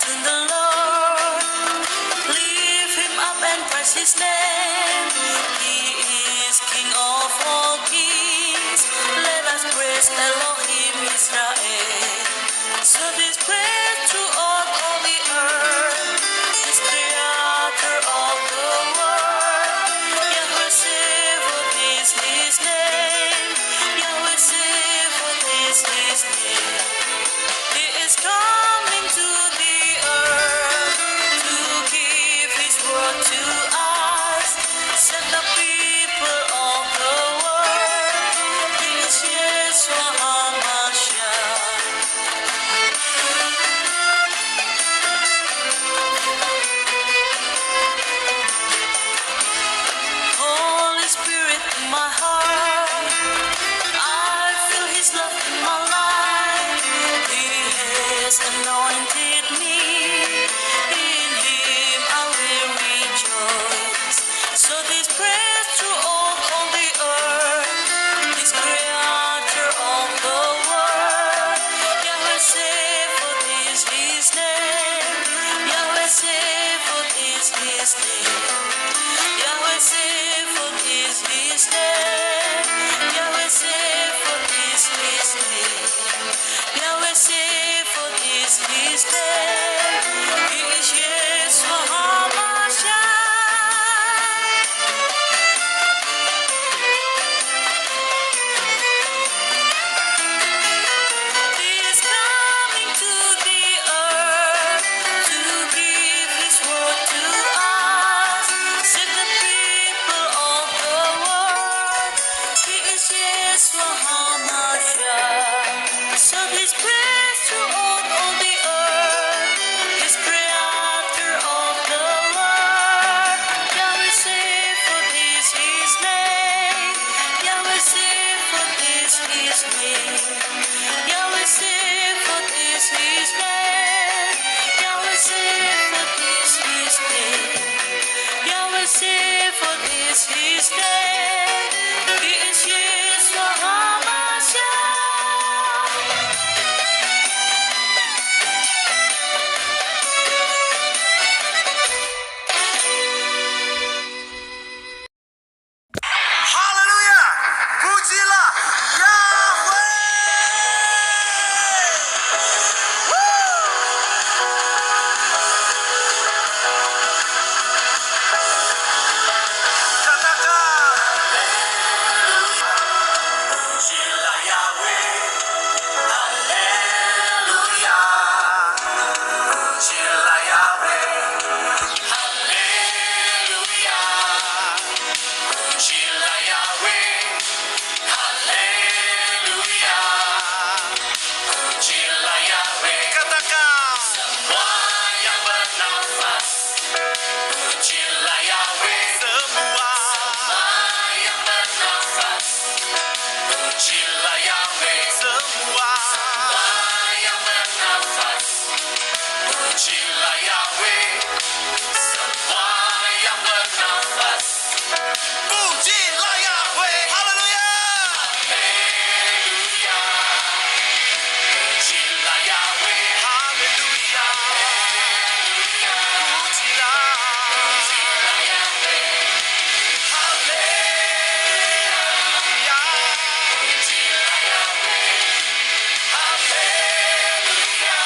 to the Lord. Lift him up and praise his name. He is King of all kings. Let us praise Elohim Israel. So this praise throughout all the earth. This creator of the world. Yahweh Sebaot is his name. Yahweh Sebaot is his name. He is coming to the earth to give his word to us. Set the people of the world. He is Yeshua HaMashiach. Holy Spirit in my heart, I feel his love in my life. He has anointed me. In him I will rejoice. So this praise throughout all the earth. This creator of the world. Yahweh Sebaot is his name. Yahweh Sebaot is his name. Yahweh Sebaot is his name. Yahweh Sebaot is his name. Yahweh Sebaot is his name. He is Yeshua HaMashiach. He is coming to the earth to give his word to us. Set the people of the world. He is Yeshua HaMashiach. So his praise throughout all the earth. His creator of the world. Yahweh Sebaot is his name. Yahweh Sebaot is his name. Yahweh Sebaot is his name. Yahweh Sebaot is his name. Yahweh Sebaot is his name. He is Yeshua HaMashiach. Haleluya, pujilah Yahweh. Katakan, pujilah Yahweh. Haleluya, pujilah Yahweh. Haleluya, pujilah Yahweh. Haleluya, pujilah Yahweh. Katakan, semua yang bernafas, pujilah Yahweh. Semua yang bernafas, pujilah Yahweh. Semua yang bernafas, pujilah Yahweh. Semua yang bernafas, pujilah Yahweh. Haleluya. Haleluya. Pujilah Yahweh. Haleluya. Pujilah. Pujilah Yahweh. Haleluya. Pujilah Yahweh. Haleluya.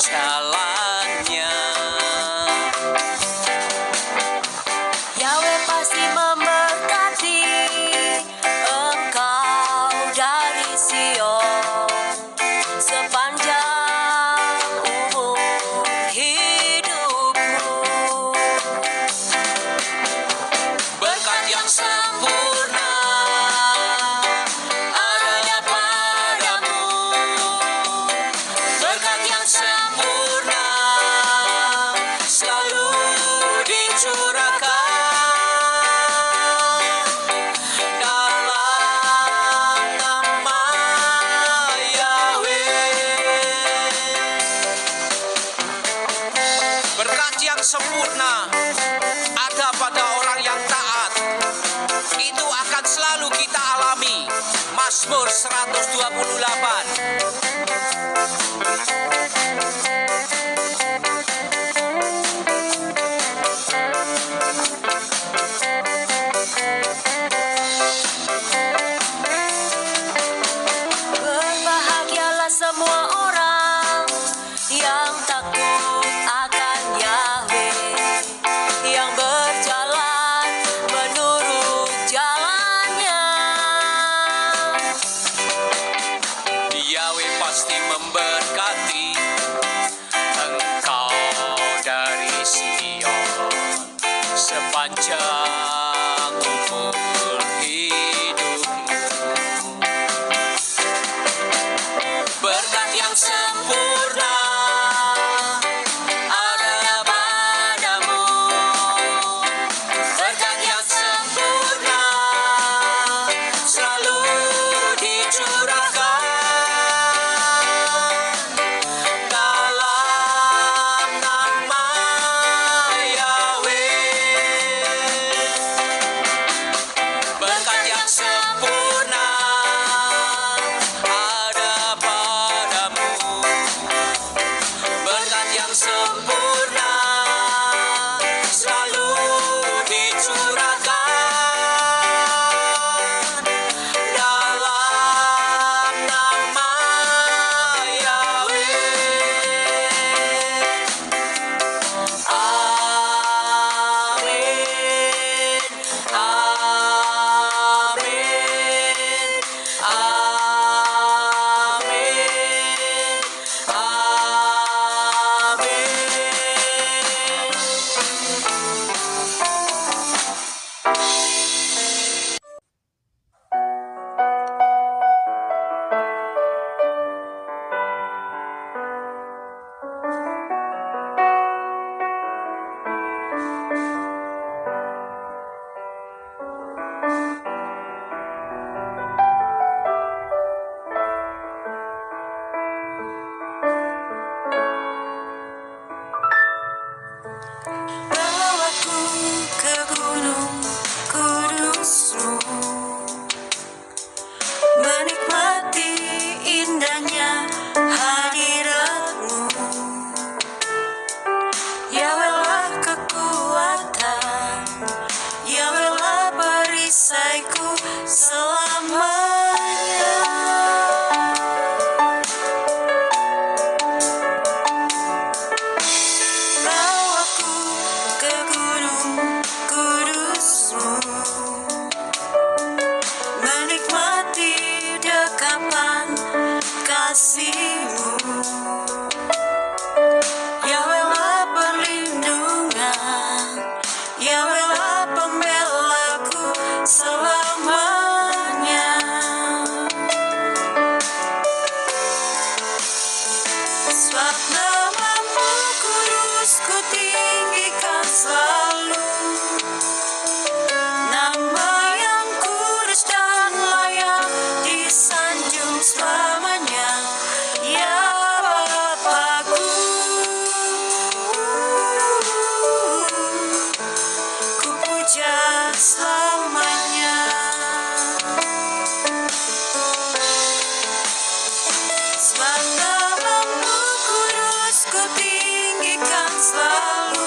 jalannya. Yahweh pasti memberkati engkau dari Sion sepanjang umur hidupmu. Berkat yang sempurna adanya padamu. Berkat yang sempurna selalu dicurahkan dalam nama Yahweh. Berkat yang sempurna ada pada orang yang taat. Itu akan selalu kita alami. Mazmur 128. Berbahagialah semua orang yang takut akan Yahweh, yang berjalan menurut jalannya. Yahweh pasti memberkati engkau dari Sion sepanjang umur hidupmu. Berkat yang sempurna adanya padamu. Berkat yang sempurna selalu dicurahkan dalam nama Yahweh. Berkat yang sempurna ada padamu. Berkat yang sempurna selalu dicurahkan dalam nama Yahweh. Amin, amin, Bawaku ke gunung kudusmu, menikmati indahnya hadiratmu. Yahwehlah kekuatan, Yahwehlah perisaiku selamanya. Bawaku ke gunung kudusmu, menikmati dekapan kasih-Mu. Yahwehlah perlindungan, Yahwehlah pembelaku selamanya. Sebab nama-Mu kudus ku tinggikan selalu, nama yang kudus dan layak disanjung selamanya. Ya Bapa-Ku, ku puja selamanya. Sebab nama-Mu kudus ku tinggikan selalu,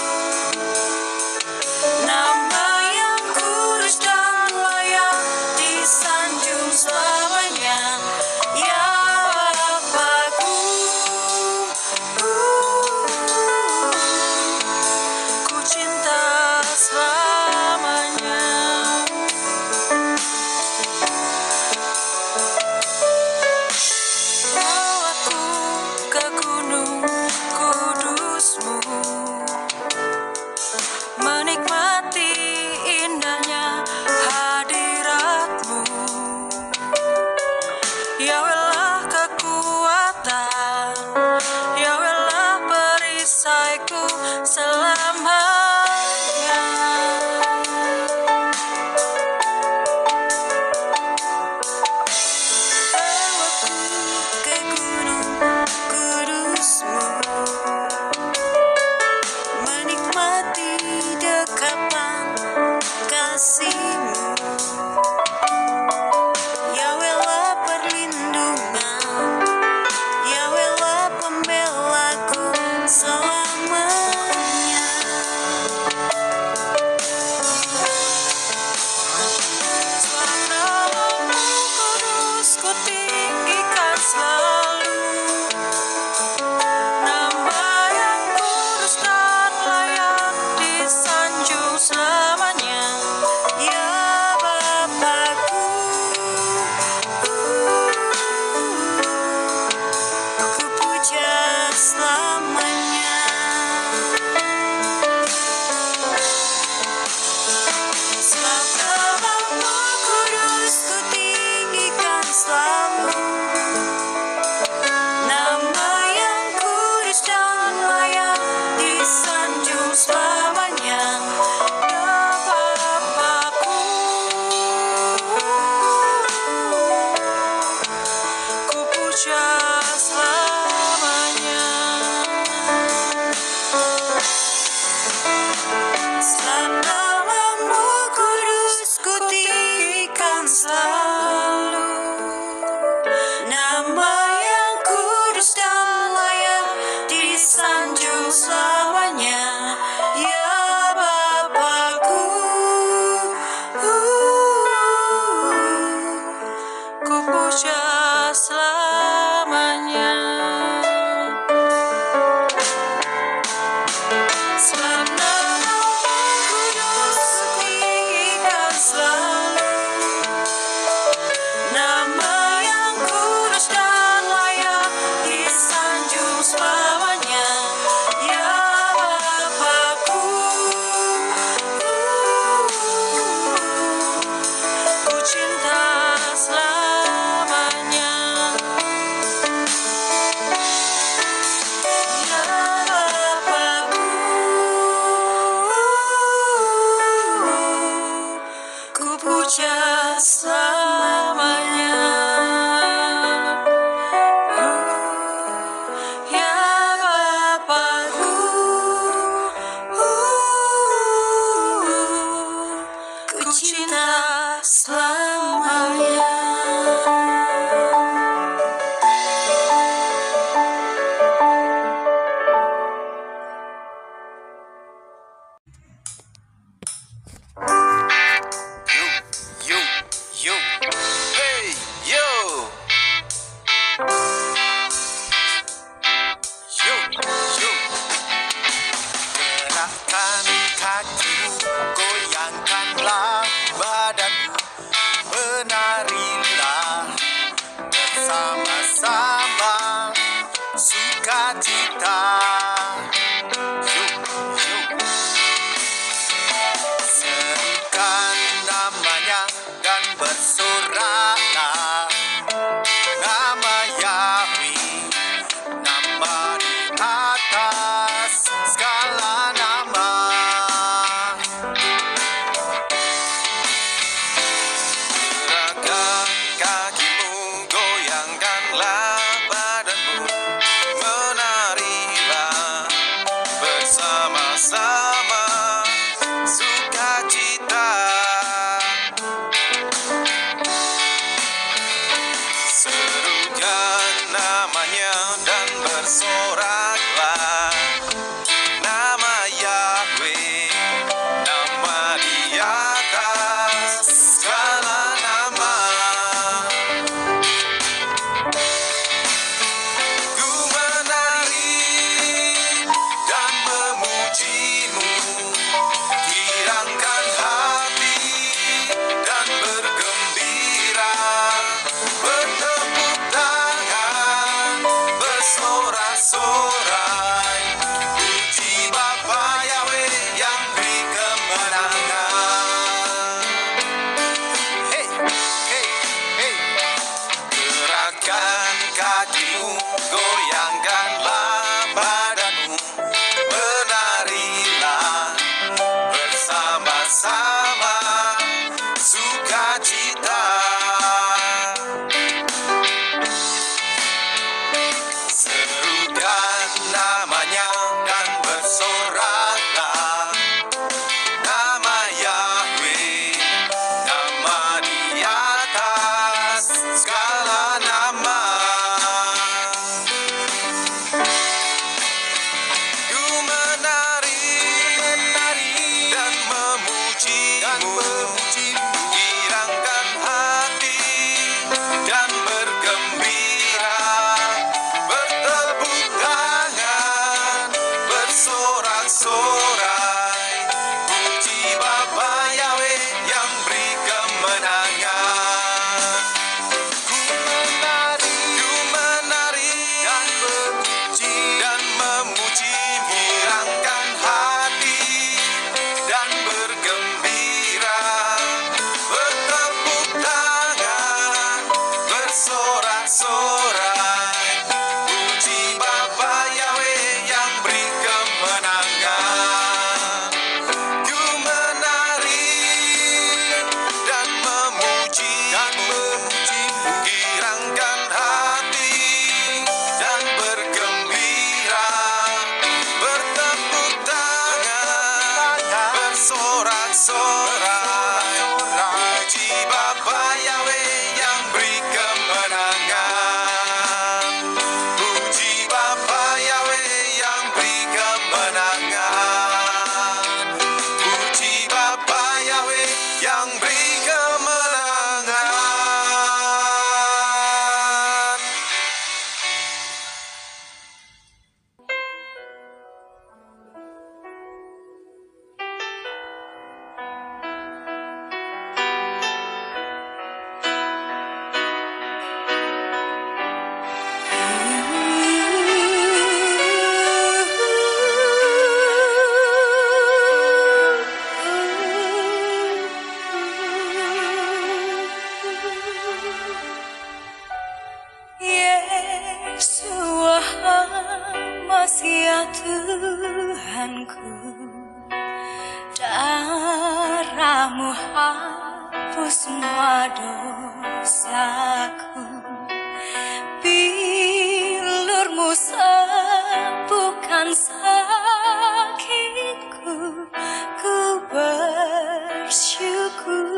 Serukan namanya dan bersoraklah, nama Yahweh, nama di atas segala nama. Gerakkan kakimu, goyangkanlah badanmu, menarilah bersama-sama sukacita. Serukan namanya dan bersoraklah, nama Yahweh, nama di atas segala nama. Ku menari dan memujimu, girangkan hati dan bergembira, bertepuk tangan, bersorak-sorai, puji Bapa Yahweh yang beri kemenangan. Hey, hey, hey. Gerakkan kakimu, goyangkanlah badanmu, menarilah bersama-sama sukacita. Serukan namanya dan bersoraklah, nama Yahweh, nama di atas segala nama. Ku menari dan memujimu, girangkan hati dan bergembira, bertepuk tangan, bersorak-sorai, puji Bapa Yahweh yang beri kemenangan. Ku menari dan memujimu, girangkan hati dan bergembira, bertepuk tangan, bersorak-sorai, puji Bapa Yahweh yang beri kemenangan. Ku menari dan memujimu, girangkan hati dan bergembira, bertepuk tangan, bersorak-sorai, puji Bapa Yahweh yang beri kemenangan. Puji Bapa Yahweh yang beri kemenangan. Puji Bapa Yahweh yang beri kemenangan. Yesus masih ya Tuhanku, darahmu hapus semua dosaku, bilurmu sembuhkan sakitku, ku bersyukur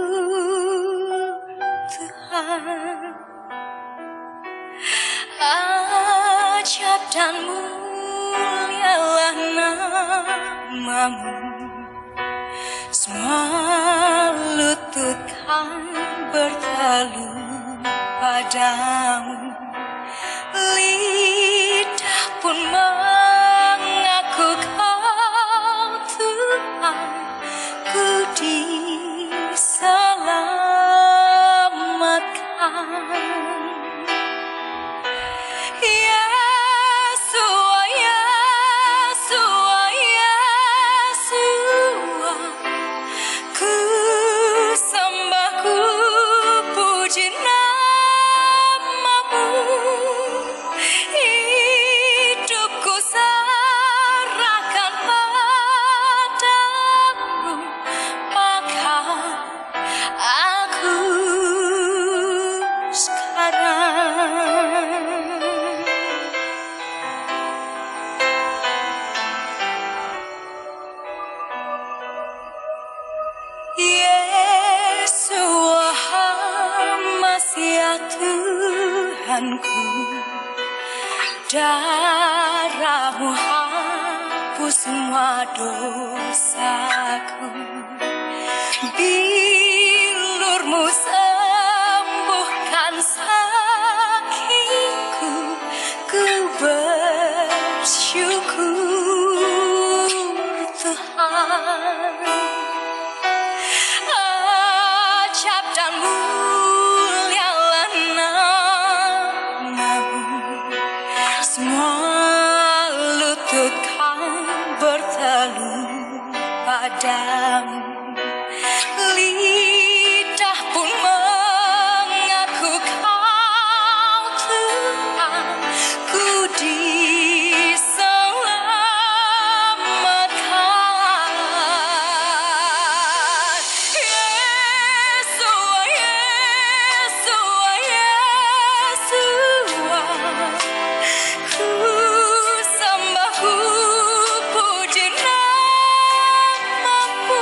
Tuhan. Ajab dan mulialah namamu, semua lutut kan bertelut padamu, lidah pun mengaku Kau Tuhan, ku diselamatkan. Yesus, Tuhanku, darahmu hapus semua dosaku, bilurmu sembuhkan sakitku, ku bersyukur Tuhan. Ajab dan mulialah namamu, semua lutut kan bertelut padamu, lidah pun mengaku kau Tuhan, ku diselamatkan. Yesua, Yesua, Yesua, ku sembah, ku puji namamu.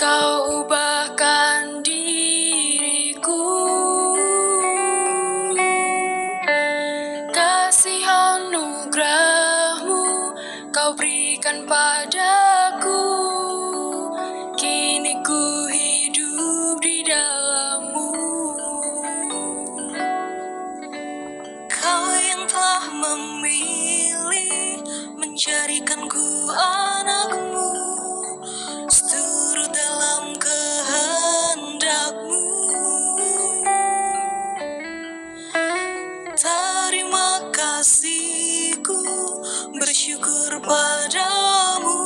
Kau ubahkan diriku, kasih anugerahmu kau berikan padaku. Kini ku hidup di dalammu. Kau yang telah memilih menjadikanku anakmu, seturut dalam kehendakmu. Terima kasihku, bersyukur padamu,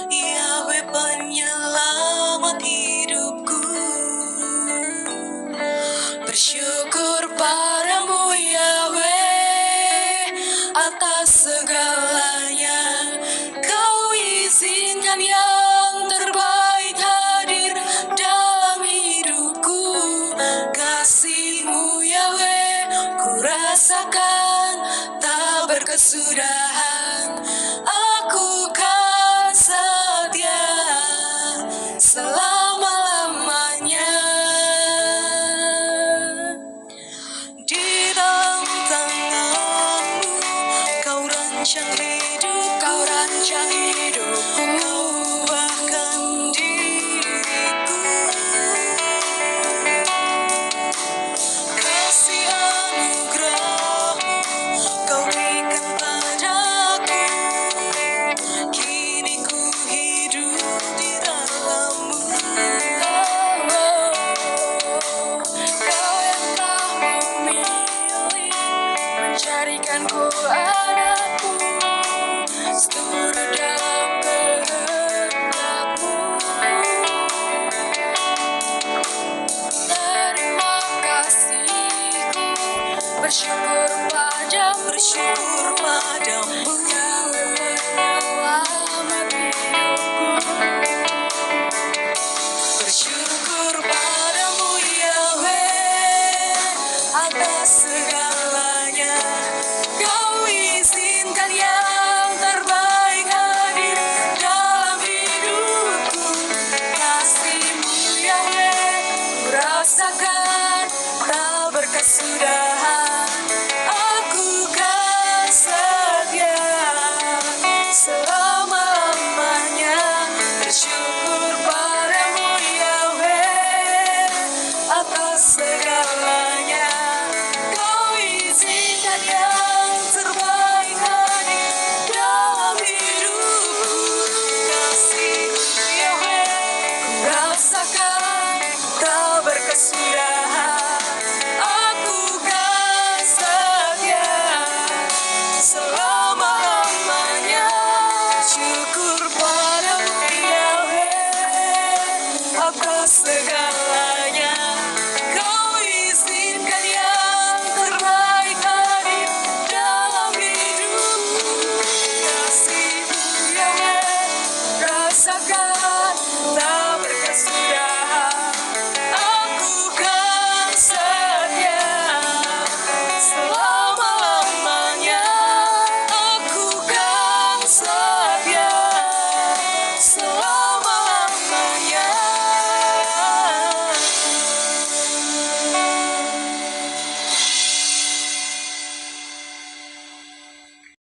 Yahweh penyelamat hidupku. Bersyukur padamu Yahweh atas segalanya. Kau izinkan yang terbaik hadir dalam hidupku. Kasih-Mu Yahweh ku rasakan tak berkesudahan. Aku kan setia selama-lamanya. Di dalam tangan-Mu kau rancang hidup, kau rancang hidupku, kau ubahkan diriku. Kasih anugerah-Mu kau berikan padaku. Kini ku hidup di dalam-Mu. Kau yang telah memilih menjadikanku anakmu, seturut dalam kehendak-Mu. Terima kasihku, bersyukur padamu, Yahweh penyelamat hidupku. Bersyukur padamu Yahweh atas segalanya. Kau izinkan yang terbaik hadir dalam hidupku. Kasih-Mu Yahweh ku rasakan tak berkesudahan. Aku kan setia selama-lamanya. Bersyukur padamu Yahweh atas segalanya. Kau izinkan yang terbaik hadir dalam hidupku. Kasih-Mu Yahweh ku rasakan tak berkesudahan. Aku kan setia selama-lamanya. Syukur padamu Yahweh atas segala